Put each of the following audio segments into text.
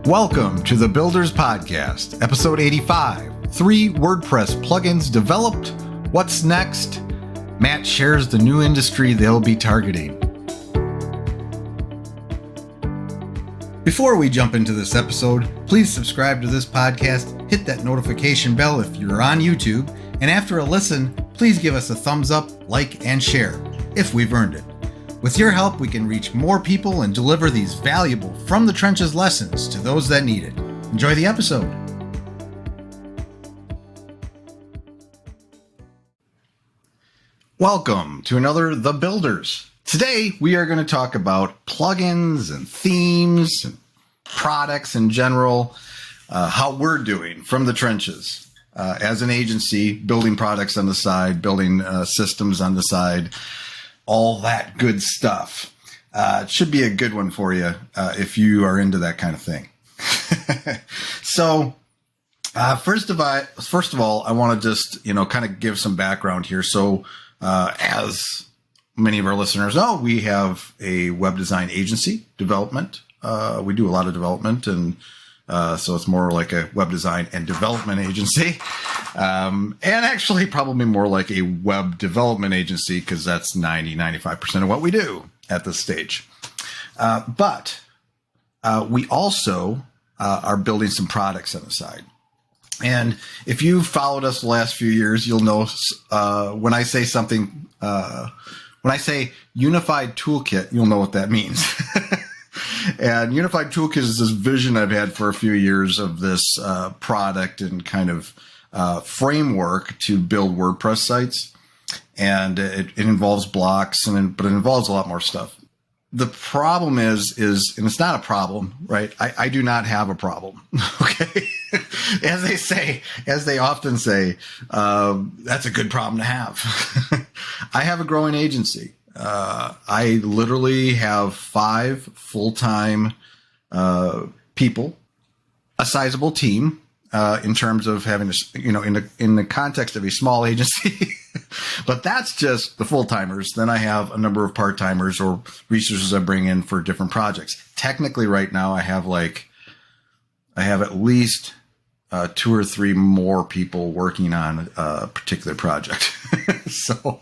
Welcome to the Builders Podcast, episode 85. 3 WordPress plugins developed. What's next? Matt shares the new industry they'll be targeting. Before we jump into this episode, please subscribe to this podcast, hit that notification bell if you're on YouTube, and after a listen, please give us a thumbs up, like, and share, if we've earned it. With your help, we can reach more people and deliver these valuable From the Trenches lessons to those that need it. Enjoy the episode. Welcome to another The Builders. Today, we are going to talk about plugins and themes and products in general, how we're doing from the trenches as an agency, building products on the side, building systems on the side, all that good stuff. It should be a good one for you if you are into that kind of thing. So first of all, I want to just, kind of give some background here. So as many of our listeners know, we have a web design agency development. We do a lot of development, and so it's more like a web design and development agency. And actually probably more like a web development agency, because that's 95% of what we do at this stage. But we also are building some products on the side. And if you've followed us the last few years, you'll know when I say something, when I say Unified Toolkit, you'll know what that means. And Unified Toolkit is this vision I've had for a few years of this product and kind of framework to build WordPress sites. And it involves blocks, but it involves a lot more stuff. The problem is, and it's not a problem, right? I do not have a problem. Okay. As they often say, that's a good problem to have. I have a growing agency. I literally have 5 full-time people, a sizable team in terms of having, in the context of a small agency. But that's just the full-timers. Then I have a number of part-timers or resources I bring in for different projects. Technically, right now, I have at least 2 or 3 more people working on a particular project. So,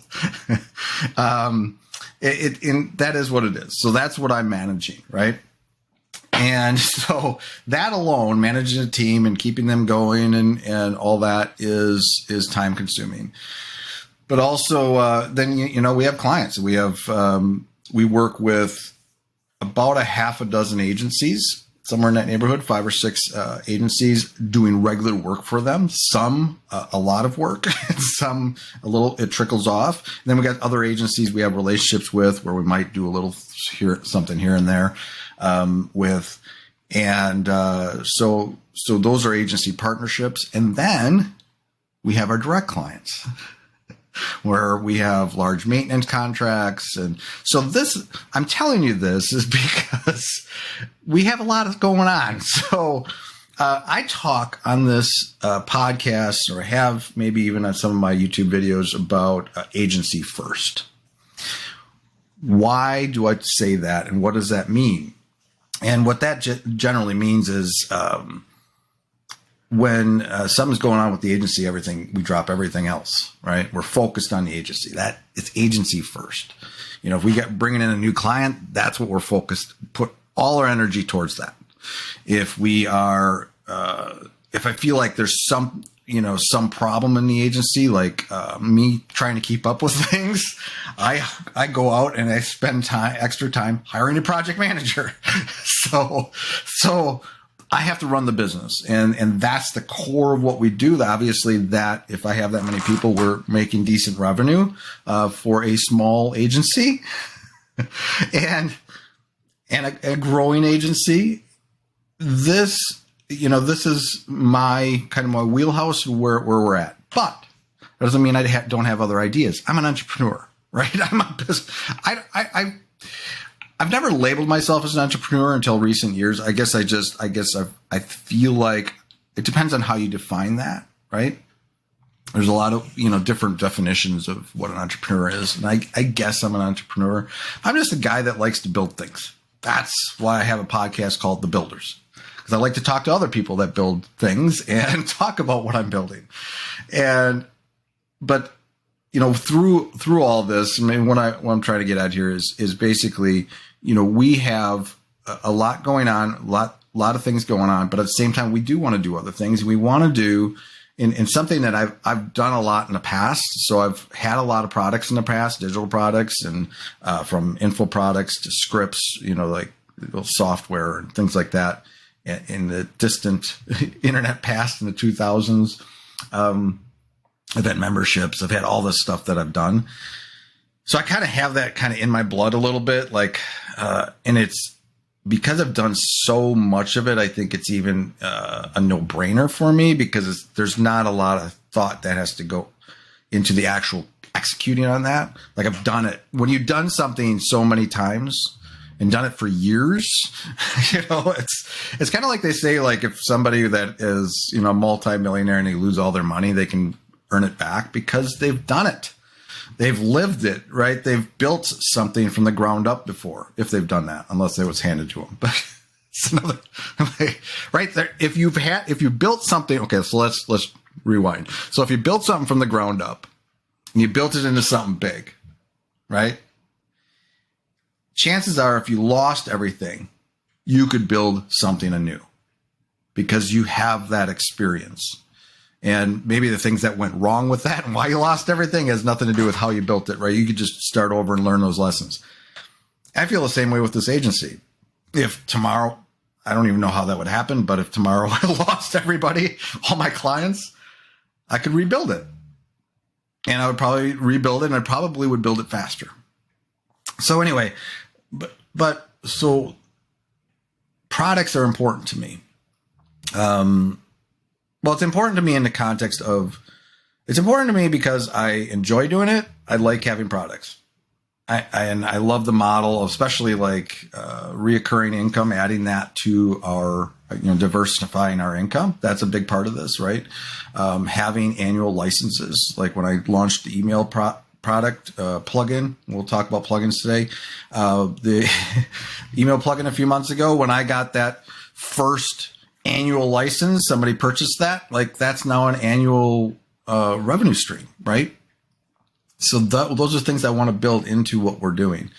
that is what it is. So that's what I'm managing, right? And so that alone, managing a team and keeping them going and all that is time consuming. But also, then, we have clients. We work with about a half a dozen agencies, somewhere in that neighborhood, 5 or 6 agencies doing regular work for them. Some a lot of work, some a little. It trickles off. And then we got other agencies we have relationships with where we might do a little something here and there with, and so those are agency partnerships. And then we have our direct clients, where we have large maintenance contracts. And so I'm telling you this is because we have a lot going on. So I talk on this podcast, or have maybe even on some of my YouTube videos, about agency first. Why do I say that, and what does that mean? And what that generally means is when something's going on with the agency, we drop everything else, right? We're focused on the agency. That it's agency first. If we get bringing in a new client, that's what we're focused. Put all our energy towards that. If we are, if I feel like there's some problem in the agency, like me trying to keep up with things, I go out and I spend extra time hiring a project manager. So I have to run the business, and that's the core of what we do. Obviously, that if I have that many people, we're making decent revenue for a small agency, and a growing agency. This is my wheelhouse where we're at. But that doesn't mean I don't have other ideas. I'm an entrepreneur, right? I've never labeled myself as an entrepreneur until recent years. I I feel like it depends on how you define that, right? There's a lot of, different definitions of what an entrepreneur is. And I guess I'm an entrepreneur. I'm just a guy that likes to build things. That's why I have a podcast called The Builders, because I like to talk to other people that build things and talk about what I'm building. But through all this, I mean, what I'm trying to get at here is basically, we have a lot going on, a lot of things going on, but at the same time, we do want to do other things. We want to do in something that I've done a lot in the past. So I've had a lot of products in the past, digital products, and from info products to scripts, like software and things like that in the distant internet past in the 2000s. I've had memberships. I've had all this stuff that I've done. So I kind of have that kind of in my blood a little bit, and it's because I've done so much of it. I think it's even a no-brainer for me because there's not a lot of thought that has to go into the actual executing on that. Like I've done it. When you've done something so many times and done it for years, it's kind of like they say, like if somebody that is, a multimillionaire and they lose all their money, they can earn it back because they've done it. They've lived it, right? They've built something from the ground up before, if they've done that, unless it was handed to them. But it's another right there. If you built something, okay, so let's rewind. So if you built something from the ground up and you built it into something big, right? Chances are, if you lost everything, you could build something anew because you have that experience. And maybe the things that went wrong with that and why you lost everything has nothing to do with how you built it, right? You could just start over and learn those lessons. I feel the same way with this agency. If tomorrow, I don't even know how that would happen, but if tomorrow I lost everybody, all my clients, I could rebuild it. And I would probably rebuild it, and I probably would build it faster. So anyway, so products are important to me. Well, it's important to me in the context of, it's important to me because I enjoy doing it. I like having products. And I love the model, especially like reoccurring income, adding that to our, diversifying our income. That's a big part of this, right? Having annual licenses. Like when I launched the email product plugin, we'll talk about plugins today. The email plugin a few months ago, when I got that first annual license, somebody purchased that, like that's now an annual revenue stream, right? So those are things I want to build into what we're doing.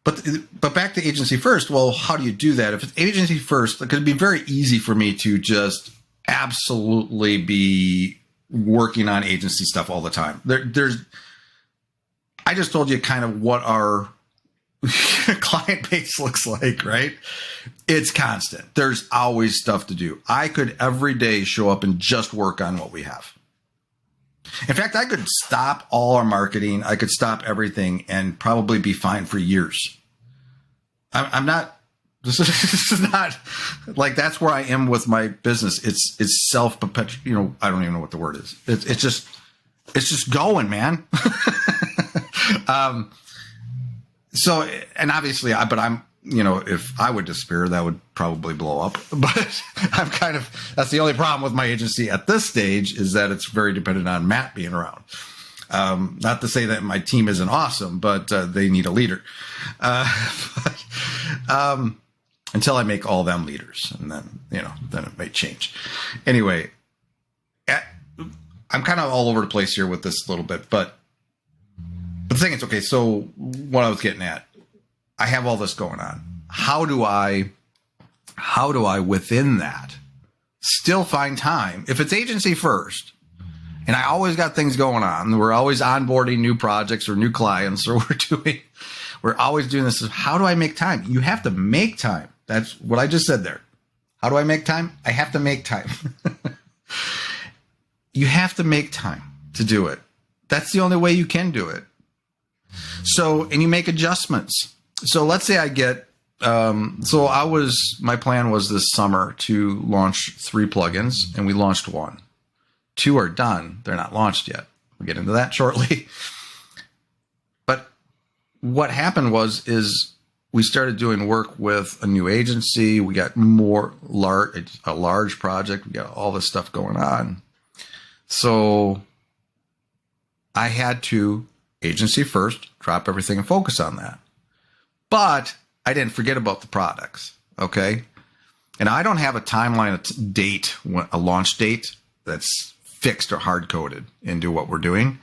But back to agency first. Well, how do you do that? If it's agency first, it could be very easy for me to just absolutely be working on agency stuff all the time. I just told you kind of what our client base looks like, right? It's constant. There's always stuff to do. I could every day show up and just work on what we have. In fact, I could stop all our marketing. I could stop everything and probably be fine for years. I'm not, this is not like, that's where I am with my business. It's self-perpetual, I don't even know what the word is. It's just going, man. So, and obviously if I would despair, that would probably blow up, but that's the only problem with my agency at this stage is that it's very dependent on Matt being around. Not to say that my team isn't awesome, but they need a leader. Until I make all them leaders, and then it may change. Anyway, I'm kind of all over the place here with this a little bit, but the thing is, okay, so what I was getting at, I have all this going on. How do I within that still find time? If it's agency first, and I always got things going on, we're always onboarding new projects or new clients, or we're always doing this. How do I make time? You have to make time. That's what I just said there. How do I make time? I have to make time. You have to make time to do it. That's the only way you can do it. So, and you make adjustments. So let's say I get, my plan was this summer to launch 3 plugins, and we launched 1. 2 are done. They're not launched yet. We'll get into that shortly. But what happened is we started doing work with a new agency. We got a large project. We got all this stuff going on. So I had to agency first, drop everything and focus on that. But I didn't forget about the products. Okay. And I don't have a timeline, a launch date that's fixed or hard coded into what we're doing.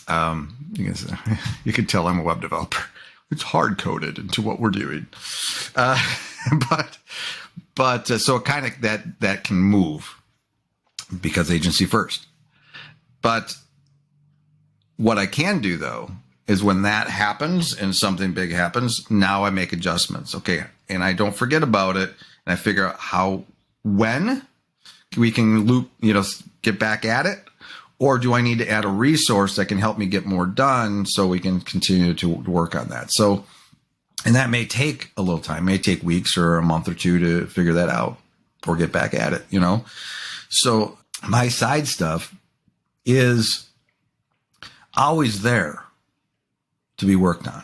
You can tell I'm a web developer. It's hard coded into what we're doing. But so kind of that can move because agency first. But what I can do though is when that happens and something big happens, now I make adjustments. Okay. And I don't forget about it. And I figure out when we can get back at it, or do I need to add a resource that can help me get more done so we can continue to work on that? So, and that may take a little time, may take weeks or a month or two to figure that out or get back at it, So my side stuff is always there to be worked on.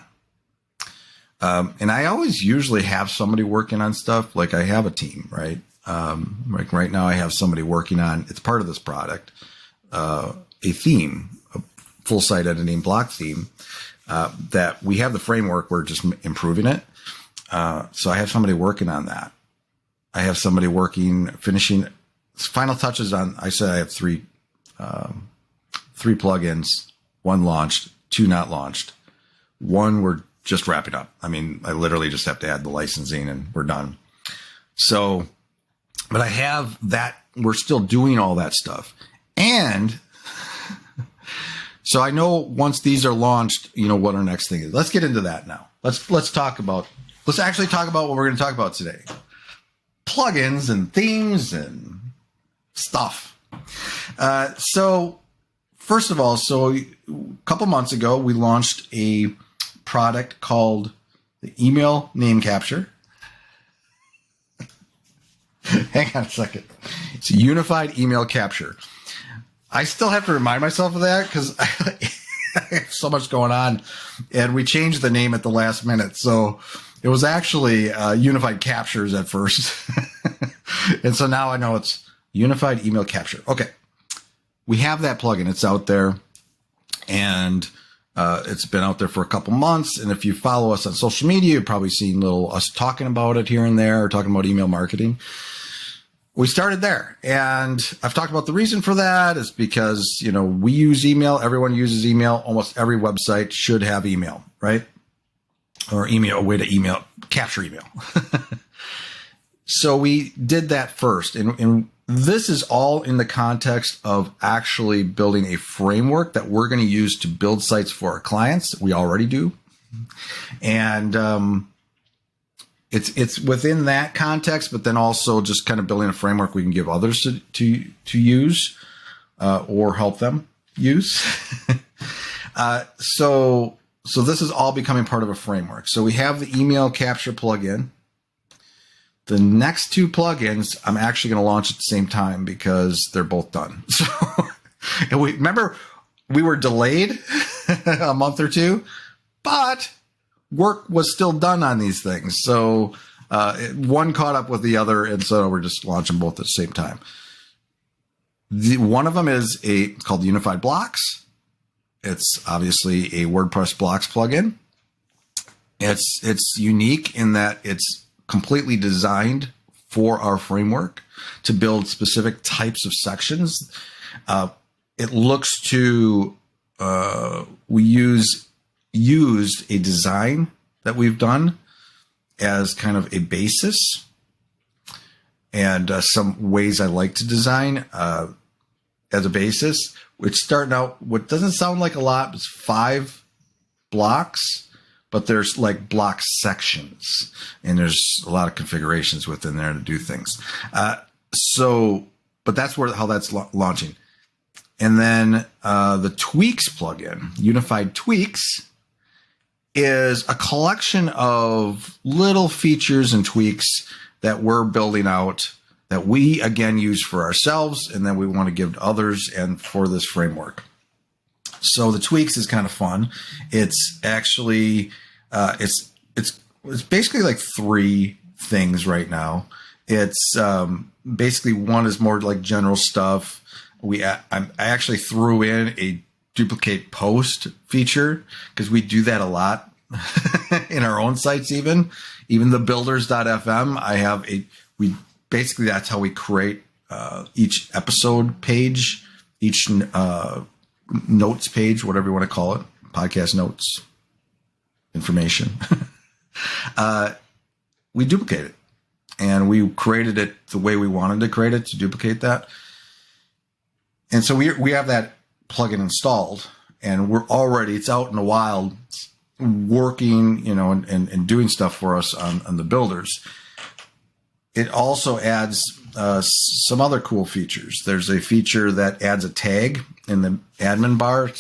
And I always usually have somebody working on stuff. Like I have a team, right? Like right now I have somebody working on, it's part of this product, a theme, a full site editing block theme, that we have the framework. We're just improving it. So I have somebody working on that. I have somebody finishing final touches on, I said I have three plugins, one launched, two not launched. One we're just wrapping up. I mean, I literally just have to add the licensing and we're done. So, but I have that, we're still doing all that stuff. And so I know once these are launched, what our next thing is. Let's get into that now. Let's actually talk about what we're going to talk about today. Plugins and themes and stuff. So first of all, a couple months ago, we launched a product called the email name capture. Hang on a second. It's a unified email capture. I still have to remind myself of that because I have so much going on, and we changed the name at the last minute. So it was actually Unified Captures at first. And so now I know it's Unified Email Capture. Okay. We have that plugin. It's out there, and it's been out there for a couple months. And if you follow us on social media, you've probably seen us talking about it here and there, or talking about email marketing. We started there, and I've talked about the reason for that is because, we use email. Everyone uses email. Almost every website should have email, right? Or a way to capture email. So we did that first. And this is all in the context of actually building a framework that we're going to use to build sites for our clients. We already do. And, it's within that context, but then also just kind of building a framework we can give others to use, or help them use. So this is all becoming part of a framework. So we have the email capture plugin. The next two plugins, I'm actually going to launch at the same time because they're both done. So, and remember we were delayed a month or two, but work was still done on these things. So one caught up with the other, and so we're just launching both at the same time. One of them is called Unified Blocks. It's obviously a WordPress blocks plugin. It's unique in that it's completely designed for our framework to build specific types of sections. It looks to we used a design that we've done as kind of a basis, and some ways I like to design as a basis, which starting out what doesn't sound like a lot, it's 5 blocks, but there's like block sections, and there's a lot of configurations within there to do things. But that's how that's launching. And then the Tweaks plugin, Unified Tweaks, is a collection of little features and tweaks that we're building out that we, again, use for ourselves, and then we want to give to others and for this framework. So the Tweaks is kind of fun. It's actually, it's basically like 3 things right now. It's basically one is more like general stuff. I actually threw in a duplicate post feature because we do that a lot in our own sites. Even the builders.fm, we basically, that's how we create each episode page, each notes page, whatever you want to call it, podcast notes, information. We duplicate it, and we created it the way we wanted to create it to duplicate that. And so we have that plugin installed, and it's out in the wild working, and doing stuff for us on the builders. It also adds some other cool features. There's a feature that adds a tag in the admin bar,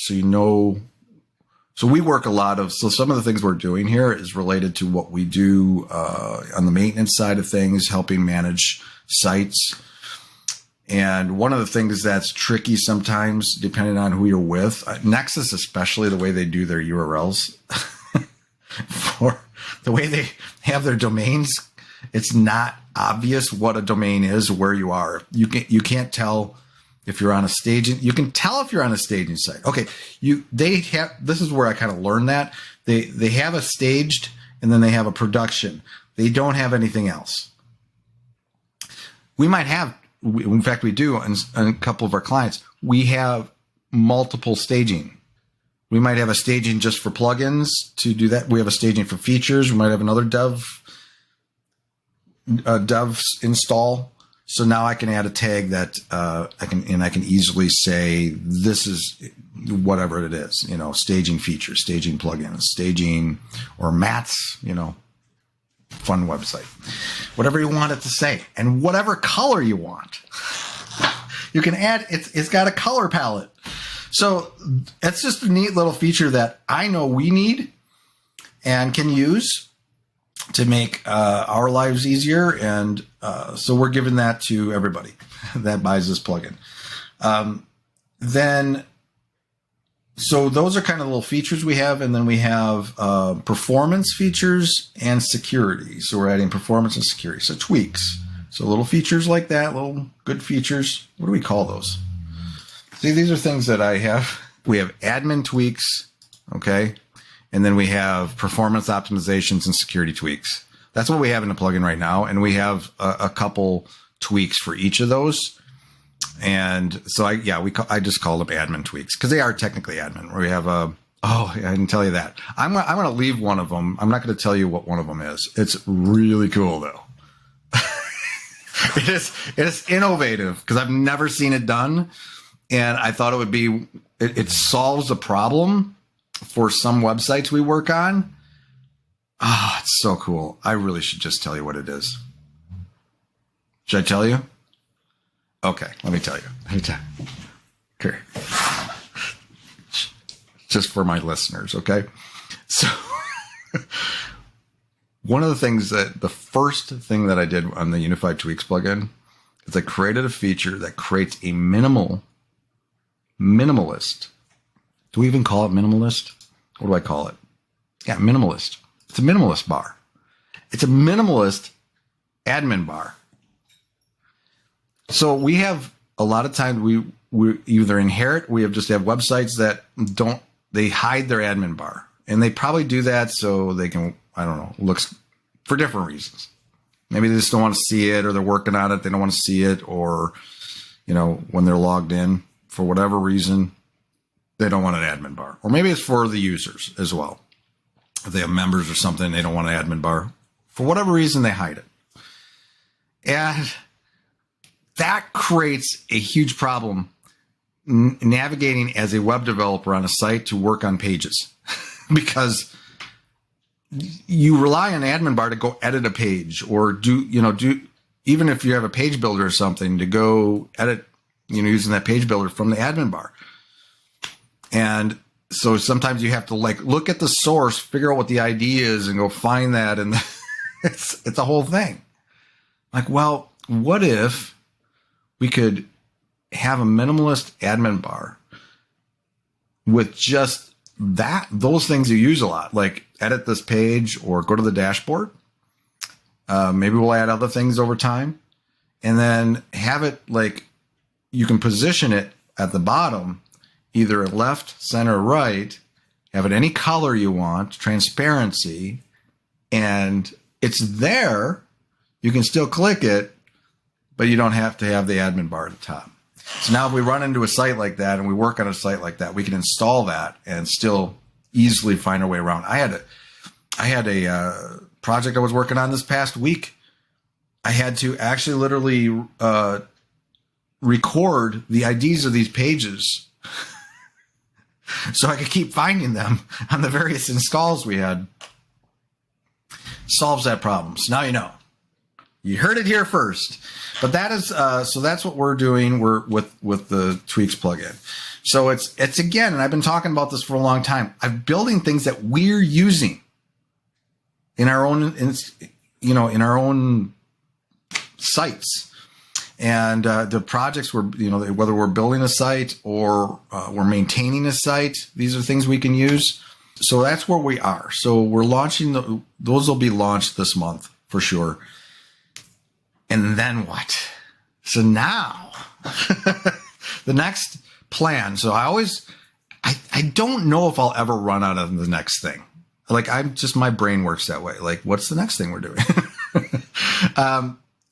so we work a lot so some of the things we're doing here is related to what we do on the maintenance side of things, helping manage sites. And one of the things that's tricky sometimes, depending on who you're with, Nexus especially, the way they do their URLs, for the way they have their domains, it's not obvious what a domain is, where you are. You can't tell if you're on a staging. You can tell if you're on a staging site. Okay, this is where I kind of learned that they have a staged, and then they have a production. They don't have anything else. We might have, in fact, we do on a couple of our clients. We have multiple staging. We might have a staging just for plugins to do that. We have a staging for features. We might have another dev install. So now I can add a tag that I can easily say this is whatever it is, staging features, staging plugins, staging or mats, fun website, whatever you want it to say, and whatever color you want. You can add. It's got a color palette. So it's just a neat little feature that I know we need and can use to make our lives easier. And so we're giving that to everybody that buys this plugin. So those are kind of little features we have. And then we have performance features and security. So we're adding performance and security. So tweaks. So little features like that, little good features. What do we call those? See, these are things that I have. We have admin tweaks, okay? And then we have performance optimizations and security tweaks. That's what we have in the plugin right now. And we have a couple tweaks for each of those. And so I just call them admin tweaks because they are technically admin. We have I didn't tell you that. I'm going to leave one of them. I'm not going to tell you what one of them is. It's really cool though. It is innovative because I've never seen it done. And I thought it would be, it solves a problem for some websites we work on. It's so cool. I really should just tell you what it is. Should I tell you? Okay, let me tell you. Okay. Just for my listeners, okay? So one of the things the first thing that I did on the Unified Tweaks plugin is I created a feature that creates a minimalist. Do we even call it minimalist? What do I call it? Yeah, minimalist. It's a minimalist bar. It's a minimalist admin bar. So we have a lot of times we either inherit, we just have websites that they hide their admin bar. And they probably do that so they can, looks for different reasons. Maybe they just don't want to see it, or they're working on it. They don't want to see it, or, when they're logged in, for whatever reason, they don't want an admin bar. Or maybe it's for the users as well. If they have members or something, they don't want an admin bar. For whatever reason, they hide it. And that creates a huge problem navigating as a web developer on a site to work on pages. Because you rely on an admin bar to go edit a page, or do even if you have a page builder or something, to go edit, using that page builder from the admin bar. And so sometimes you have to look at the source, figure out what the ID is, and go find that. And it's a whole thing. Well, what if we could have a minimalist admin bar with just those things you use a lot, like edit this page or go to the dashboard. Maybe we'll add other things over time, and then have it you can position it at the bottom, either left, center, or right, have it any color you want, transparency, and it's there You can still click it, but you don't have to have the admin bar at the top. So now if we run into a site like that and we work on a site like that, we can install that and still easily find our way around. I had a project I was working on this past week. I had to actually literally record the IDs of these pages so I could keep finding them on the various installs we had. Solves that problem. So now you know. You heard it here first. But that is so that's what we're doing. We're with the Tweaks plugin. So it's again, and I've been talking about this for a long time. I'm building things that we're using in our own, in our own sites, and the projects we're, whether we're building a site or we're maintaining a site, these are things we can use. So that's where we are. So we're launching those will be launched this month for sure. And then what? So now the next plan. So I don't know if I'll ever run out of the next thing. Like my brain works that way. Like, what's the next thing we're doing?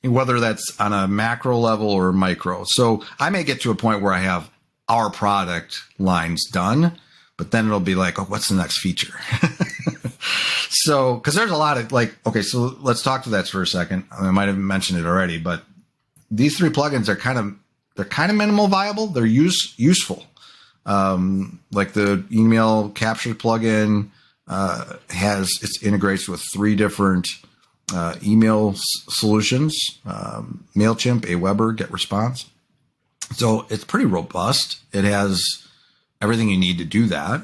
Whether that's on a macro level or micro. So I may get to a point where I have our product lines done, but then it'll be like, oh, what's the next feature? So, because there's a lot of okay, so let's talk to that for a second. I might have mentioned it already, but these three plugins are kind of minimal viable. They're useful. Like the email capture plugin it integrates with 3 different email solutions: MailChimp, Aweber, GetResponse. So it's pretty robust. It has everything you need to do that.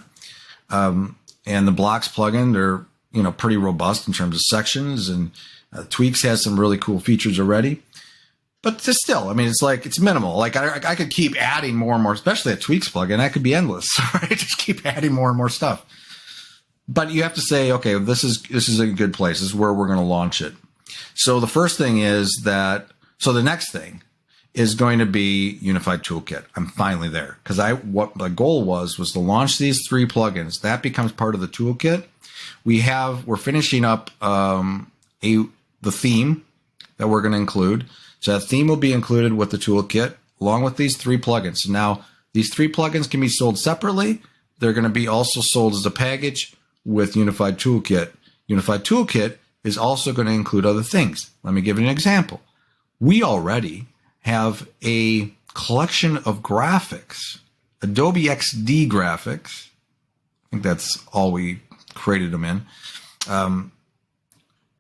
And the blocks plugin, they're pretty robust in terms of sections, and Tweaks has some really cool features already. But still, it's minimal. Like I could keep adding more and more, especially a Tweaks plugin. That could be endless, right? Just keep adding more and more stuff. But you have to say, okay, this is a good place. This is where we're going to launch it. So the first thing is the next thing is going to be Unified Toolkit. I'm finally there because what my goal was to launch these 3 plugins. That becomes part of the toolkit. We're finishing up the theme that we're going to include. So that theme will be included with the toolkit along with these 3 plugins. So now these 3 plugins can be sold separately. They're going to be also sold as a package with Unified Toolkit. Unified Toolkit is also going to include other things. Let me give you an example. We already have a collection of graphics, Adobe XD graphics. I think that's all we created them in.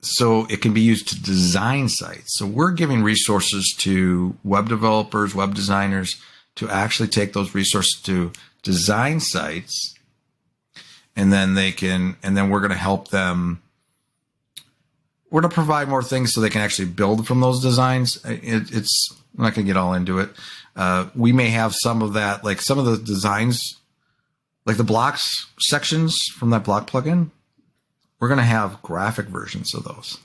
So it can be used to design sites. So we're giving resources to web developers, web designers to actually take those resources to design sites. And then we're going to help them. We're going to provide more things so they can actually build from those designs. I'm not going to get all into it. We may have some of that, like some of the designs, like the blocks sections from that block plugin. We're going to have graphic versions of those.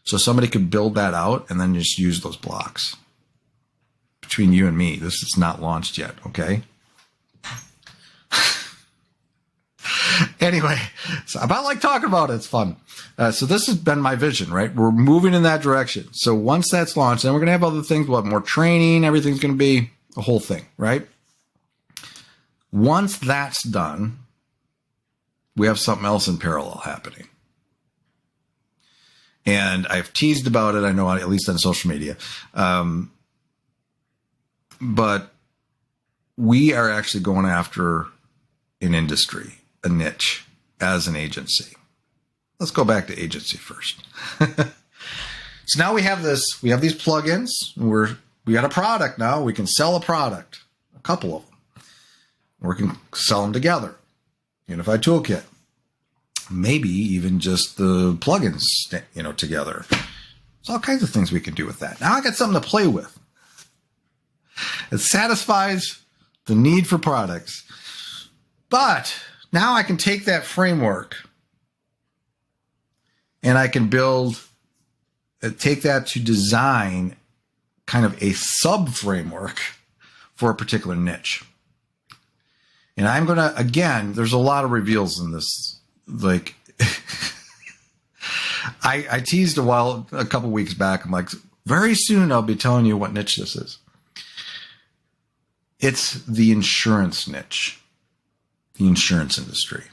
So somebody could build that out and then just use those blocks. Between you and me, this is not launched yet, okay? Anyway, so about like talking about it, it's fun. So this has been my vision, right? We're moving in that direction. So once that's launched, then we're going to have other things. We'll have more training. Everything's going to be a whole thing, right? Once that's done, we have something else in parallel happening. And I've teased about it, I know, at least on social media. But we are actually going after an industry, a niche, as an agency. Let's go back to agency first. So now we have these plugins. We got a product now. We can sell a product, a couple of them. Or we can sell them together. Unified Toolkit. Maybe even just the plugins, together. There's all kinds of things we can do with that. Now I got something to play with. It satisfies the need for products. But now I can take that framework and I can take that to design kind of a sub-framework for a particular niche. And I'm going to, again, there's a lot of reveals in this. Like, I teased a couple weeks back. I'm like, very soon I'll be telling you what niche this is. It's the insurance niche, the insurance industry.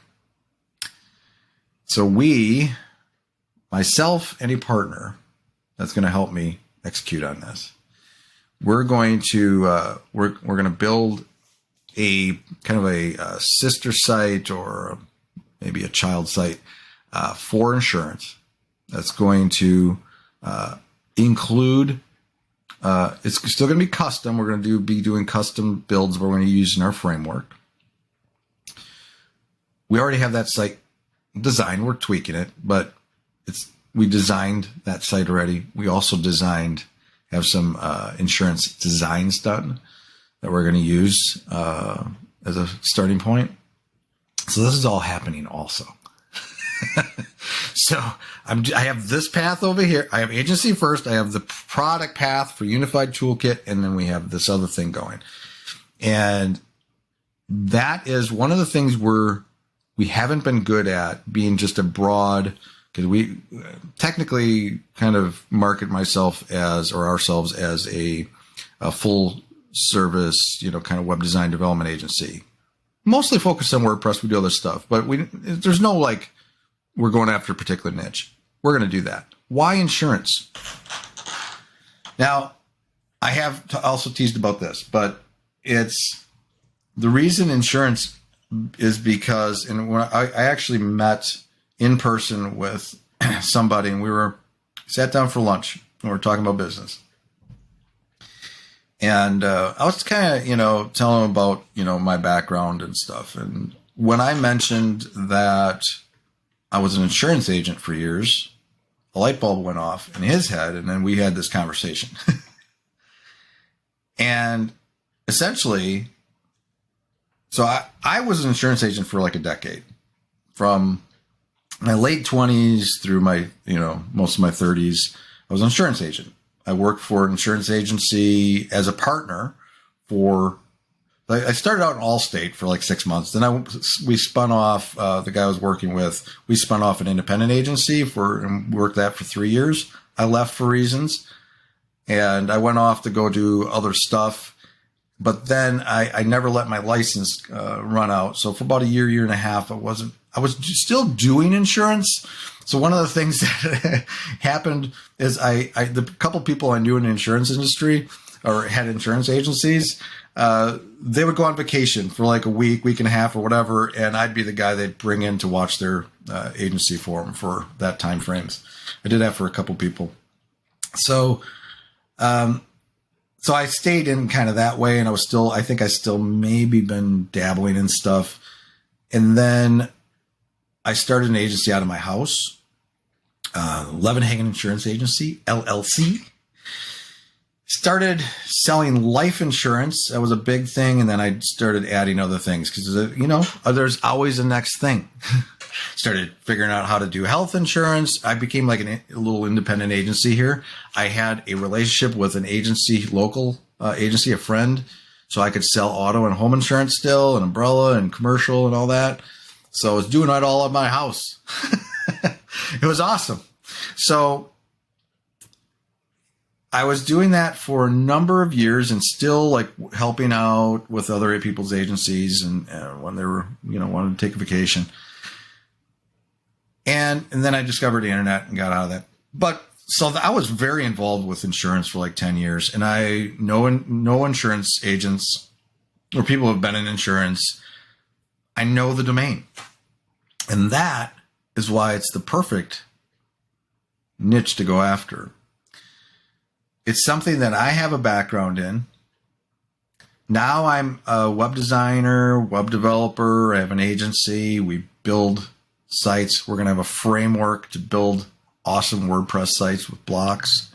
So myself and a partner that's going to help me execute on this, we're going to build a kind of a sister site or maybe a child site for insurance that's going to include. It's still going to be custom. We're going to be doing custom builds we're going to use in our framework. We already have that site designed. We're tweaking it, but we designed that site already. We also have some insurance designs done that we're going to use as a starting point. So this is all happening also. So I have this path over here. I have agency first. I have the product path for Unified Toolkit, and then we have this other thing going. And that is one of the things we haven't been good at, being just a broad, because we technically kind of market ourselves as a full service, kind of web design development agency. Mostly focused on WordPress. We do other stuff, but there's no we're going after a particular niche. We're going to do that. Why insurance? Now, I have also teased about this, but it's the reason insurance is because, and when I actually met in person with somebody, and we sat down for lunch and we were talking about business. And I was kind of, telling him about, my background and stuff. And when I mentioned that I was an insurance agent for years, a light bulb went off in his head, and then we had this conversation. And essentially, so I was an insurance agent for like a decade, from my late 20s through my, most of my 30s. I was an insurance agent. I worked for an insurance agency as a partner I started out in Allstate for like 6 months. Then we spun off, the guy I was working with, we spun off an independent agency and worked that for 3 years. I left for reasons, and I went off to go do other stuff. But then I never let my license run out. So for about a year and a half, I was still doing insurance. So one of the things that happened is the couple people I knew in the insurance industry or had insurance agencies, they would go on vacation for like a week and a half or whatever, and I'd be the guy they'd bring in to watch their agency for them for that time frames. I did that for a couple people. So I stayed in kind of that way, and I think I still maybe been dabbling in stuff. And then I started an agency out of my house, Levenhagen Insurance Agency, LLC. Started selling life insurance. That was a big thing. And then I started adding other things because, there's always a next thing. Started figuring out how to do health insurance. I became like a little independent agency here. I had a relationship with an agency, local agency, a friend. So I could sell auto and home insurance still, and umbrella and commercial and all that. So I was doing it all at my house. It was awesome. So I was doing that for a number of years and still like helping out with other people's agencies and when they were, wanted to take a vacation. And then I discovered the internet and got out of that. But so I was very involved with insurance for like 10 years. And I know insurance agents or people who have been in insurance. I know the domain. And that is why it's the perfect niche to go after. It's something that I have a background in. Now I'm a web designer, web developer. I have an agency. We build sites. We're going to have a framework to build awesome WordPress sites with blocks.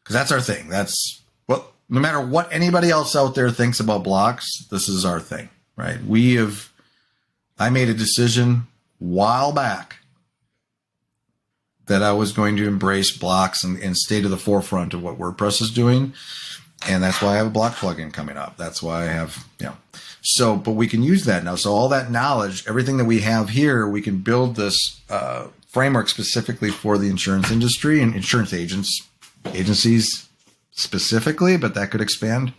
Because that's our thing. That's what, no matter what anybody else out there thinks about blocks, this is our thing, right? I made a decision a while back that I was going to embrace blocks and stay to the forefront of what WordPress is doing. And that's why I have a block plugin coming up. That's why I have, but we can use that now. So all that knowledge, everything that we have here, we can build this framework specifically for the insurance industry and insurance agencies specifically, but that could expand.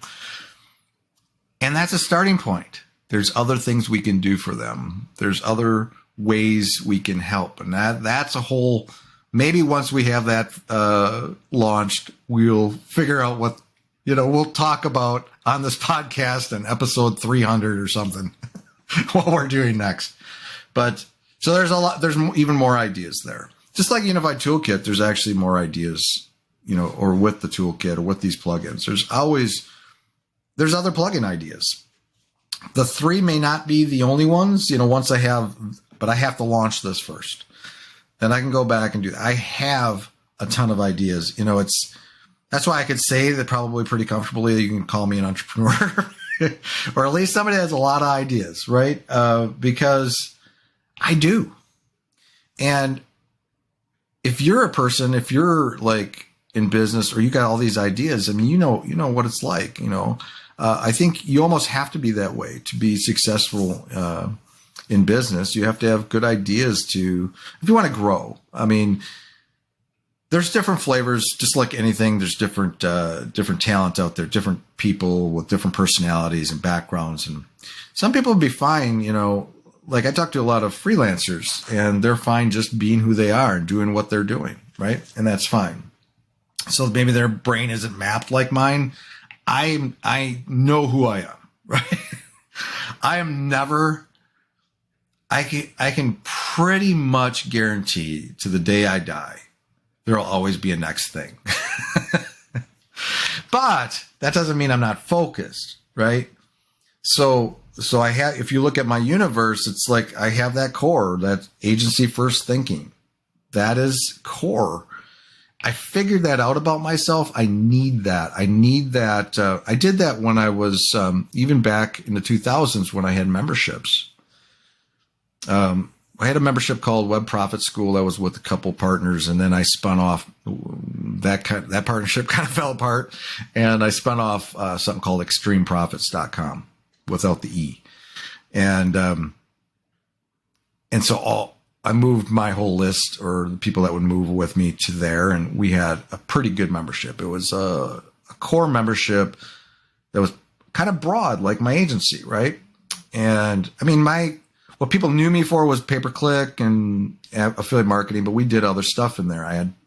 And that's a starting point. There's other things we can do for them. There's other ways we can help. And that's a whole, maybe once we have that launched, we'll figure out what, we'll talk about on this podcast in episode 300 or something, what we're doing next. But so there's even more ideas there. Just like Unified Toolkit, there's actually more ideas, or with the toolkit or with these plugins. There's other plugin ideas. The 3 may not be the only ones, but I have to launch this first. Then I can go back and do that. I have a ton of ideas. That's why I could say that probably pretty comfortably you can call me an entrepreneur, or at least somebody that has a lot of ideas, right? Because I do. And if you're a person, if you're like in business or you got all these ideas, I mean, you know what it's like, I think you almost have to be that way to be successful in business. You have to have good ideas if you want to grow. I mean, there's different flavors, just like anything. There's different talent out there, different people with different personalities and backgrounds. And some people would be fine, like I talk to a lot of freelancers and they're fine just being who they are and doing what they're doing, right? And that's fine. So maybe their brain isn't mapped like mine. I know who I am, right? I can pretty much guarantee to the day I die, there'll always be a next thing. But that doesn't mean I'm not focused, right? So if you look at my universe, it's like I have that core, that agency first thinking. That is core. I figured that out about myself. I need that. I did that when I was, even back in the 2000s when I had memberships. I had a membership called Web Profit School. I was with a couple partners, and then I spun off. That partnership kind of fell apart, and I spun off something called ExtremeProfits.com without the E. And so I moved my whole list, or the people that would move with me, to there, and we had a pretty good membership. It was a core membership that was kind of broad, like my agency, right? And I mean, what people knew me for was pay-per-click and affiliate marketing, but we did other stuff in there.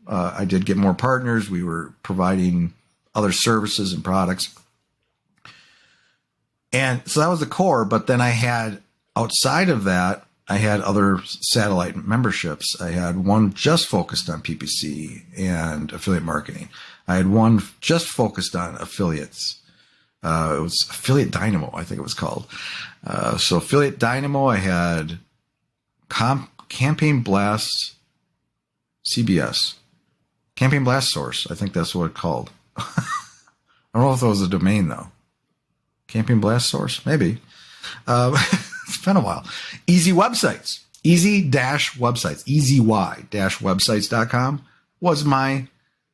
I did get more partners. We were providing other services and products. And so that was the core, but then I had, outside of that, I had other satellite memberships. I had one just focused on PPC and affiliate marketing. I had one just focused on affiliates. It was Affiliate Dynamo, I think it was called. So Affiliate Dynamo, I had Campaign Blast CBS. Campaign Blast Source, I think that's what it's called. I don't know if that was a domain, though. Campaign Blast Source? Maybe. It's been a while. Easy Websites. Easy-websites. EasyY-websites.com was my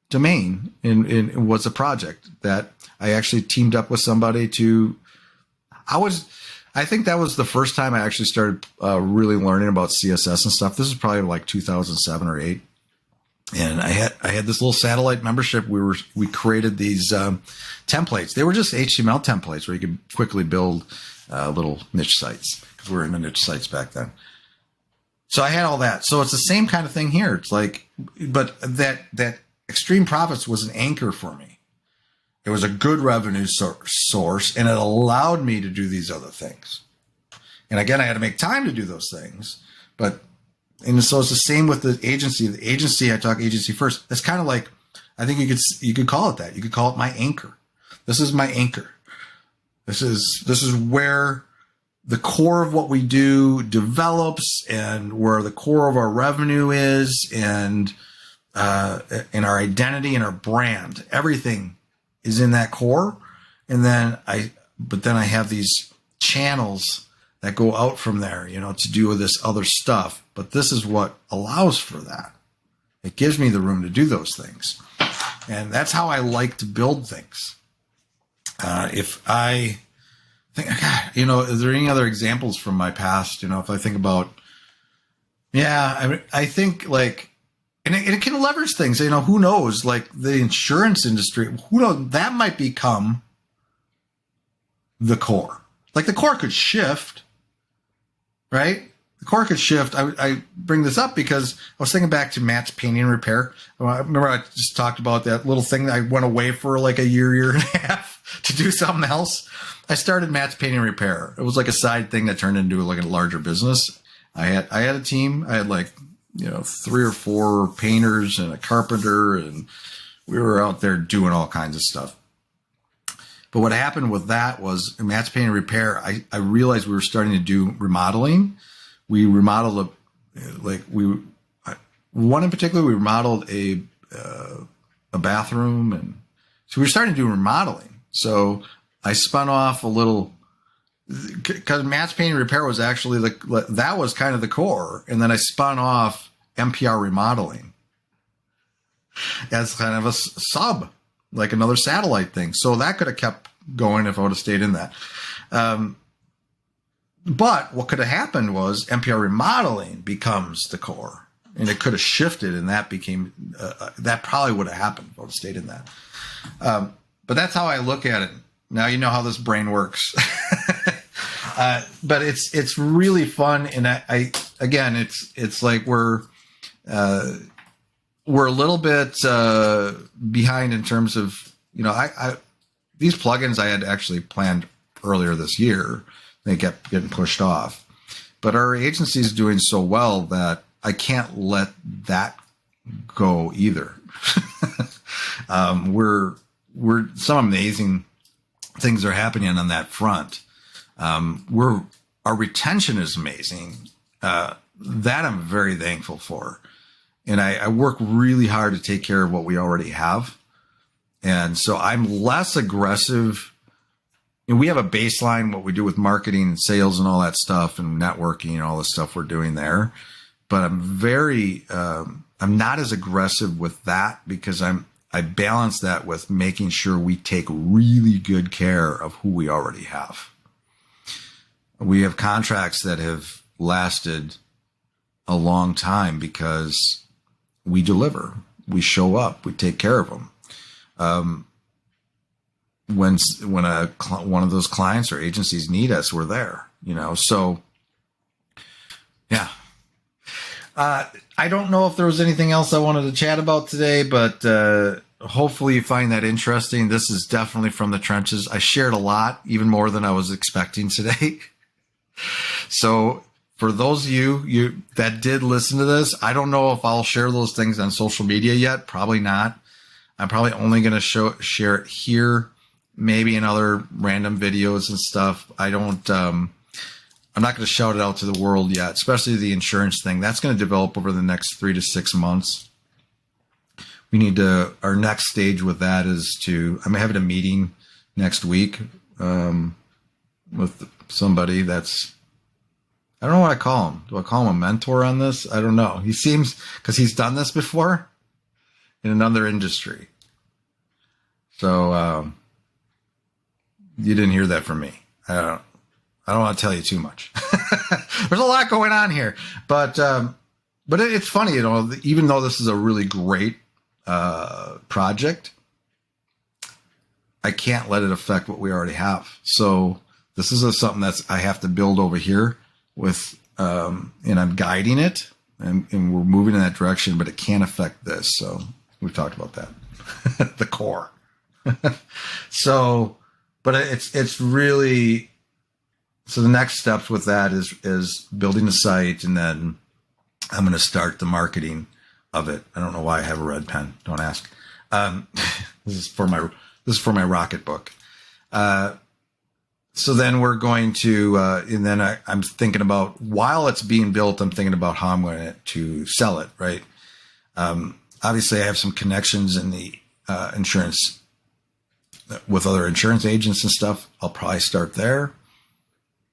domain and was a project that I actually teamed up with somebody to. I think that was the first time I actually started really learning about CSS and stuff. This is probably like 2007 or 8. And I had this little satellite membership. We created these templates. They were just HTML templates where you could quickly build little niche sites, because we were in the niche sites back then. So I had all that. So it's the same kind of thing here. It's like, but that Extreme Profits was an anchor for me. It was a good revenue source, and it allowed me to do these other things. And again, I had to make time to do those things. And so it's the same with the agency. The agency, I talk agency first. That's kind of like, I think you could call it that. You could call it my anchor. This is my anchor. This is where the core of what we do develops, and where the core of our revenue is, and in our identity and our brand. Everything is in that core. And then I have these channels that go out from there, to do with this other stuff. But this is what allows for that. It gives me the room to do those things. And that's how I like to build things. If I think, God, is there any other examples from my past? If I think about Yeah, I mean, I think like, and it can leverage things. You know, who knows? Like the insurance industry, who knows? That might become the core. Like the core could shift, right? The core could shift. I bring this up because I was thinking back to Matt's painting and repair. I remember I just talked about that little thing that I went away for like a year and a half to do something else. I started Matt's painting and repair. It was like a side thing that turned into like a larger business. I had a team. I had like, 3 or 4 painters and a carpenter, and we were out there doing all kinds of stuff. But what happened with that was in Matt's painting and repair, I realized we were starting to do remodeling. We remodeled one in particular, we remodeled a bathroom, and so we were starting to do remodeling. So I spun off a little, because Matt's painting and repair was actually that was kind of the core, and then I spun off MPR remodeling as kind of a sub, like another satellite thing. So that could have kept going if I would have stayed in that. But what could have happened was MPR remodeling becomes the core, and it could have shifted, and that became that probably would have happened if I would have stayed in that. But that's how I look at it. Now you know how this brain works. But it's really fun, and I again, it's like we're a little bit behind in terms of these plugins I had actually planned earlier this year. They kept getting pushed off, but our agency is doing so well that I can't let that go either. We're some amazing things are happening on that front. Our retention is amazing. That I'm very thankful for. And I work really hard to take care of what we already have. And so I'm less aggressive. And we have a baseline, what we do with marketing and sales and all that stuff and networking and all the stuff we're doing there. But I'm not as aggressive with that because I balance that with making sure we take really good care of who we already have. We have contracts that have lasted a long time because we deliver, we show up, we take care of them. When one of those clients or agencies need us, we're there, so yeah. I don't know if there was anything else I wanted to chat about today, but hopefully you find that interesting. This is definitely from the trenches. I shared a lot, even more than I was expecting today. So for those of you that did listen to this, I don't know if I'll share those things on social media yet. Probably not. I'm probably only going to share it here, maybe in other random videos and stuff. I'm not going to shout it out to the world yet, especially the insurance thing. That's going to develop over the next 3 to 6 months. Our next stage with that is I'm having a meeting next week with somebody that's, I don't know what I call him. Do I call him a mentor on this? I don't know. He seems, because he's done this before in another industry. So you didn't hear that from me. I don't want to tell you too much. There's a lot going on here, but it's funny, even though this is a really great project, I can't let it affect what we already have. So this is something I have to build over here with, and I'm guiding it, and we're moving in that direction, but it can't affect this. So we've talked about that, the core. So, but it's really, so the next steps with that is building the site, and then I'm going to start the marketing of it. I don't know why I have a red pen. Don't ask. This is for my rocket book. So then we're going to, and then I'm thinking about, while it's being built, I'm thinking about how I'm going to sell it, right? Obviously I have some connections in the insurance with other insurance agents and stuff. I'll probably start there.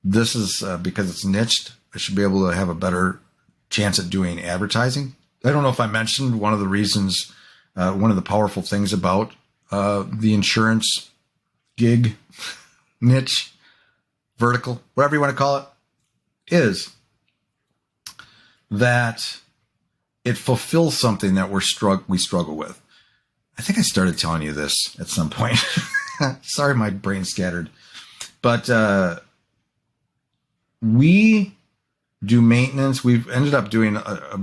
This is because it's niched. I should be able to have a better chance at doing advertising. I don't know if I mentioned one of the reasons, one of the powerful things about the insurance gig, niche, vertical, whatever you want to call it, is that it fulfills something that we struggle with. I think I started telling you this at some point. Sorry, my brain's scattered. But we do maintenance. We've ended up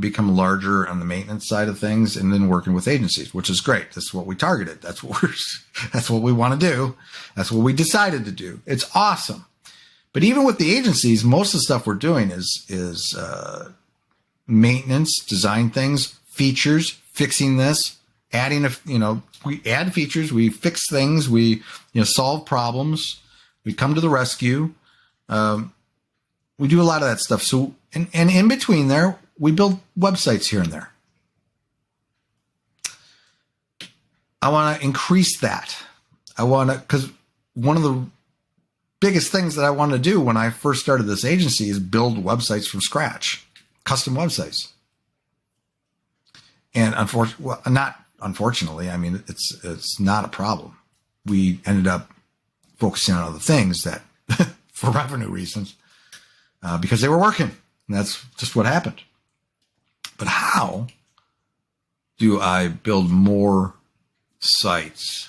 become larger on the maintenance side of things, and then working with agencies, which is great. That's what we targeted. That's what we want to do. That's what we decided to do. It's awesome. But even with the agencies, most of the stuff we're doing is maintenance, design things, features, fixing this, adding we add features, we fix things, we solve problems, we come to the rescue. We do a lot of that stuff. So, and in between there, we build websites here and there. I want to increase that. Because one of the biggest things that I wanted to do when I first started this agency is build websites from scratch, custom websites. And unfortunately, I mean, it's not a problem. We ended up focusing on other things that, for revenue reasons, because they were working. And that's just what happened. But how do I build more sites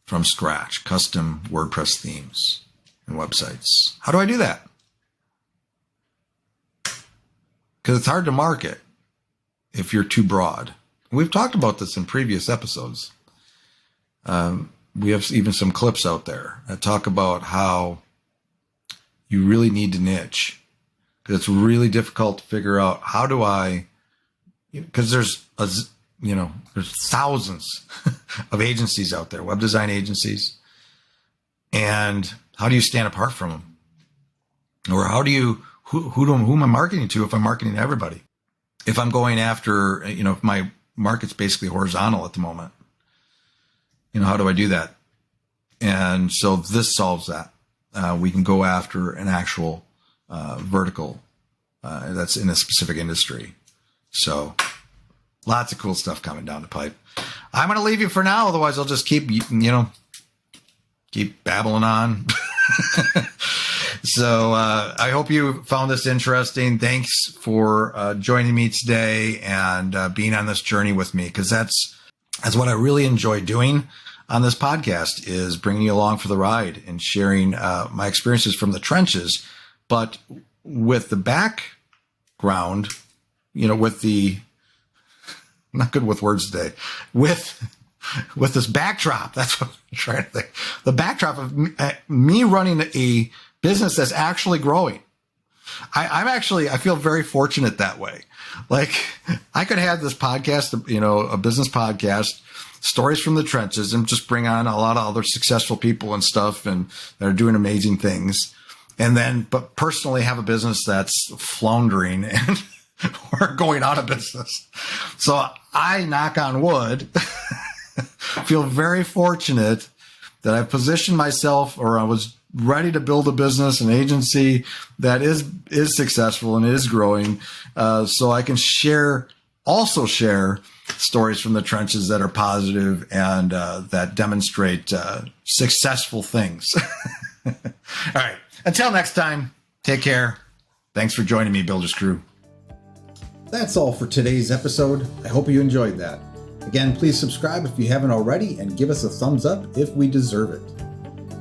from scratch, custom WordPress themes and websites? How do I do that? Because it's hard to market if you're too broad. We've talked about this in previous episodes. We have even some clips out there that talk about how you really need to niche, because it's really difficult to figure out how do I, because there's thousands of agencies out there, web design agencies, and how do you stand apart from them? Or how do you, who am I marketing to if I'm marketing to everybody? If I'm going after, if my market's basically horizontal at the moment, how do I do that? And so this solves that. We can go after an actual vertical that's in a specific industry. So lots of cool stuff coming down the pipe. I'm going to leave you for now. Otherwise, I'll just keep babbling on. So I hope you found this interesting. Thanks for joining me today and being on this journey with me, because that's what I really enjoy doing on this podcast, is bringing you along for the ride and sharing my experiences from the trenches, but with the background, with the, I'm not good with words today, with this backdrop. That's what I'm trying to think. The backdrop of me running a business that's actually growing. I feel very fortunate that way. Like, I could have this podcast, a business podcast, stories from the trenches, and just bring on a lot of other successful people and stuff, and that are doing amazing things. But personally have a business that's floundering and or going out of business. So I, knock on wood, feel very fortunate that I've positioned myself, or I was ready to build a business, an agency that is successful and is growing. So I can also share stories from the trenches that are positive and that demonstrate successful things. All right. Until next time, take care. Thanks for joining me, Builders Crew. That's all for today's episode. I hope you enjoyed that. Again, please subscribe if you haven't already, and give us a thumbs up if we deserve it.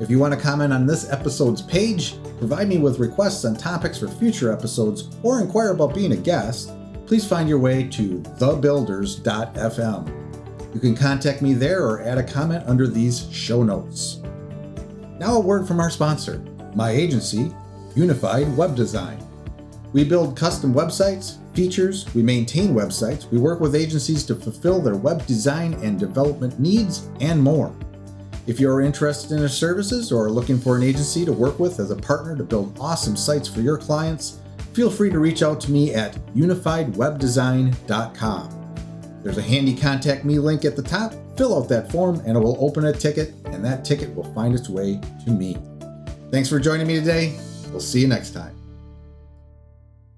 If you want to comment on this episode's page, provide me with requests on topics for future episodes, or inquire about being a guest, please find your way to thebuilders.fm. You can contact me there or add a comment under these show notes. Now a word from our sponsor, my agency, Unified Web Design. We build custom websites, features, we maintain websites, we work with agencies to fulfill their web design and development needs, and more. If you're interested in our services or are looking for an agency to work with as a partner to build awesome sites for your clients, feel free to reach out to me at unifiedwebdesign.com. There's a handy contact me link at the top. Fill out that form and it will open a ticket, and that ticket will find its way to me. Thanks for joining me today. We'll see you next time.